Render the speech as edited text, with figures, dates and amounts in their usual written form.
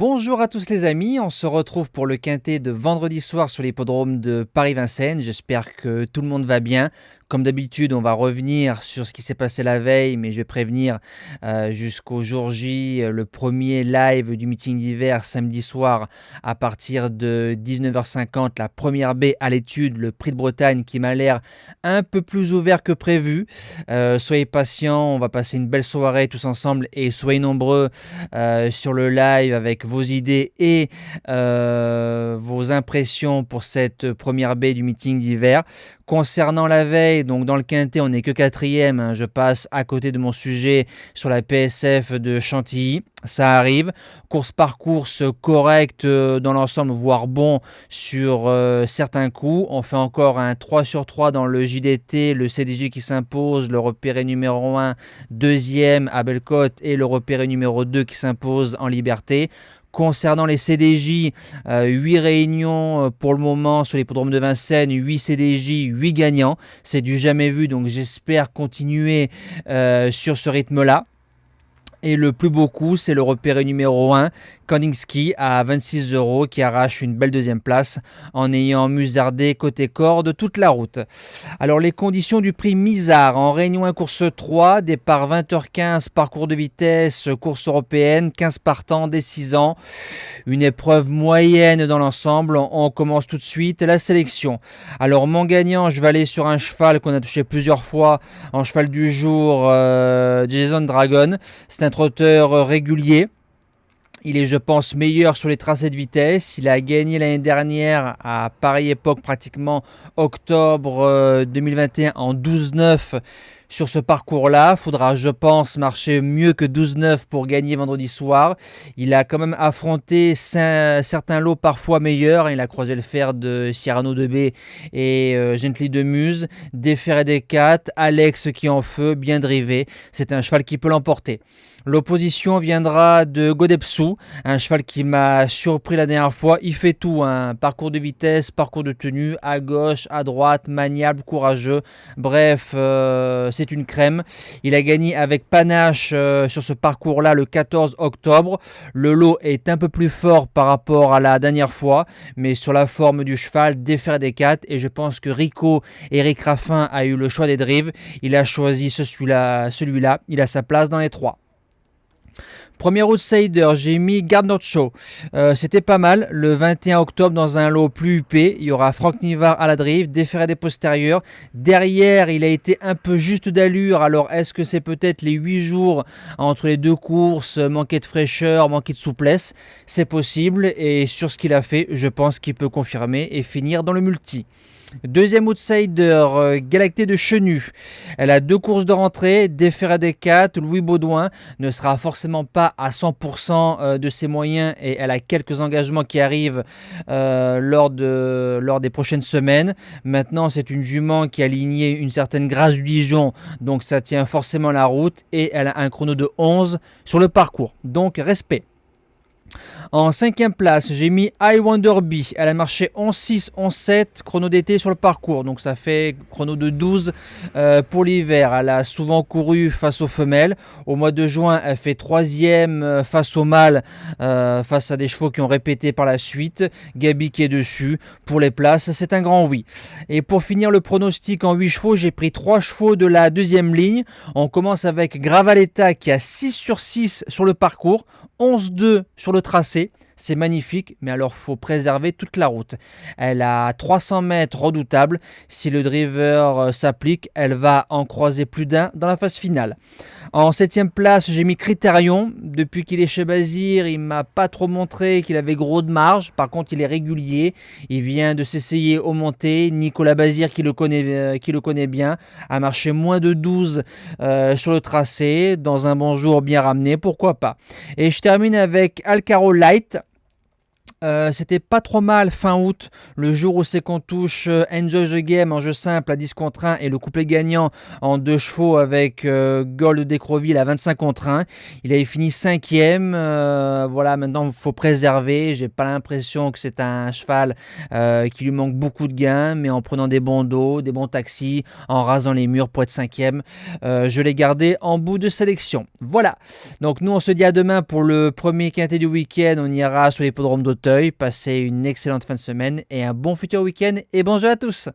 Bonjour à tous les amis, on se retrouve pour le quintet de vendredi soir sur l'hippodrome de Paris-Vincennes. J'espère que tout le monde va bien. Comme d'habitude, on va revenir sur ce qui s'est passé la veille, mais je vais prévenir jusqu'au jour J, le premier live du meeting d'hiver samedi soir à partir de 19h50, la première baie à l'étude, le Prix de Bretagne qui m'a l'air un peu plus ouvert que prévu. Soyez patients, on va passer une belle soirée tous ensemble et soyez nombreux sur le live avec vos idées et vos impressions pour cette première baie du meeting d'hiver. Concernant la veille, donc dans le quintet, on n'est que quatrième. Je passe à côté de mon sujet sur la PSF de Chantilly. Ça arrive. Course par course correcte dans l'ensemble, voire bon sur certains coups. On fait encore un 3 sur 3 dans le JDT, le CDJ qui s'impose, le repéré numéro 1, deuxième à Bellecote et le repéré numéro 2 qui s'impose en Liberté. Concernant les CDJ, 8 réunions pour le moment sur l'hippodrome de Vincennes, 8 CDJ, 8 gagnants. C'est du jamais vu, donc j'espère continuer sur ce rythme-là. Et le plus beau coup, c'est le repéré numéro 1, Kandinsky à 26 € qui arrache une belle deuxième place en ayant musardé côté corde toute la route. Alors les conditions du prix Misard en réunion 1 course 3, départ 20h15, parcours de vitesse, course européenne, 15 partants dès 6 ans. Une épreuve moyenne dans l'ensemble, on commence tout de suite la sélection. Alors mon gagnant, je vais aller sur un cheval qu'on a touché plusieurs fois, en cheval du jour, Jason Dragon. C'est un trotteur régulier. Il est, je pense, meilleur sur les tracés de vitesse. Il a gagné l'année dernière à pareille époque, pratiquement octobre 2021, en 12-9 sur ce parcours-là. Faudra, je pense, marcher mieux que 12-9 pour gagner vendredi soir. Il a quand même affronté certains lots parfois meilleurs. Il a croisé le fer de Cyrano de B et Gently de Muse, des Fers et des 4, Alex qui en feu, bien drivé. C'est un cheval qui peut l'emporter. L'opposition viendra de Godepsou, un cheval qui m'a surpris la dernière fois. Il fait tout, hein. Parcours de vitesse, parcours de tenue, à gauche, à droite, maniable, courageux. Bref, c'est une crème. Il a gagné avec panache sur ce parcours-là le 14 octobre. Le lot est un peu plus fort par rapport à la dernière fois, mais sur la forme du cheval, des Fers des 4. Et je pense que Rico, Eric Raffin, a eu le choix des drives. Il a choisi celui-là. Il a sa place dans les 3. Premier outsider, j'ai mis Gardner Show. C'était pas mal. Le 21 octobre, dans un lot plus huppé, il y aura Franck Nivard à la drive, des Fers et des postérieurs. Derrière, il a été un peu juste d'allure. Alors, est-ce que c'est peut-être les 8 jours entre les deux courses, manqué de fraîcheur, manqué de souplesse? C'est possible. Et sur ce qu'il a fait, je pense qu'il peut confirmer et finir dans le multi. Deuxième outsider, Galacté de Chenu. Elle a 2 courses de rentrée, des Fers et des 4. Louis Baudouin ne sera forcément pas à 100% de ses moyens et elle a quelques engagements qui arrivent lors des prochaines semaines. Maintenant, c'est une jument qui a aligné une certaine Grâce du Dijon, donc ça tient forcément la route et elle a un chrono de 11 sur le parcours. Donc, respect. En 5e place, j'ai mis I Wonder Bee. Elle a marché 11-6, 11-7, chrono d'été sur le parcours. Donc ça fait chrono de 12 pour l'hiver. Elle a souvent couru face aux femelles. Au mois de juin, elle fait 3e face aux mâles, face à des chevaux qui ont répété par la suite. Gabi qui est dessus. Pour les places, c'est un grand oui. Et pour finir le pronostic en 8 chevaux, j'ai pris 3 chevaux de la 2e ligne. On commence avec Gravaletta qui a 6 sur 6 sur le parcours. 11-2 sur le tracé, c'est magnifique, mais alors faut préserver toute la route. Elle a 300 mètres redoutable. Si le driver s'applique, elle va en croiser plus d'un dans la phase finale. En 7e place, j'ai mis Critérion. Depuis qu'il est chez Bazir, il ne m'a pas trop montré qu'il avait gros de marge. Par contre, il est régulier. Il vient de s'essayer aux montées. Nicolas Bazir, qui le connaît bien, a marché moins de 12 sur le tracé. Dans un bon jour bien ramené, pourquoi pas. Et je termine avec Alcaro Light. C'était pas trop mal fin août, le jour où c'est qu'on touche Enjoy the Game en jeu simple à 10 contre 1 et le couplet gagnant en 2 chevaux avec Gold d'Écroville à 25 contre 1. Il avait fini cinquième. Voilà, maintenant il faut préserver. J'ai pas l'impression que c'est un cheval qui lui manque beaucoup de gains, mais en prenant des bons dos, des bons taxis, en rasant les murs pour être cinquième, je l'ai gardé en bout de sélection. Voilà. Donc nous on se dit à demain pour le premier quintet du week-end. On ira sur l'hippodrome d'Auteuil. Passez une excellente fin de semaine et un bon futur week-end et bon jeu à tous.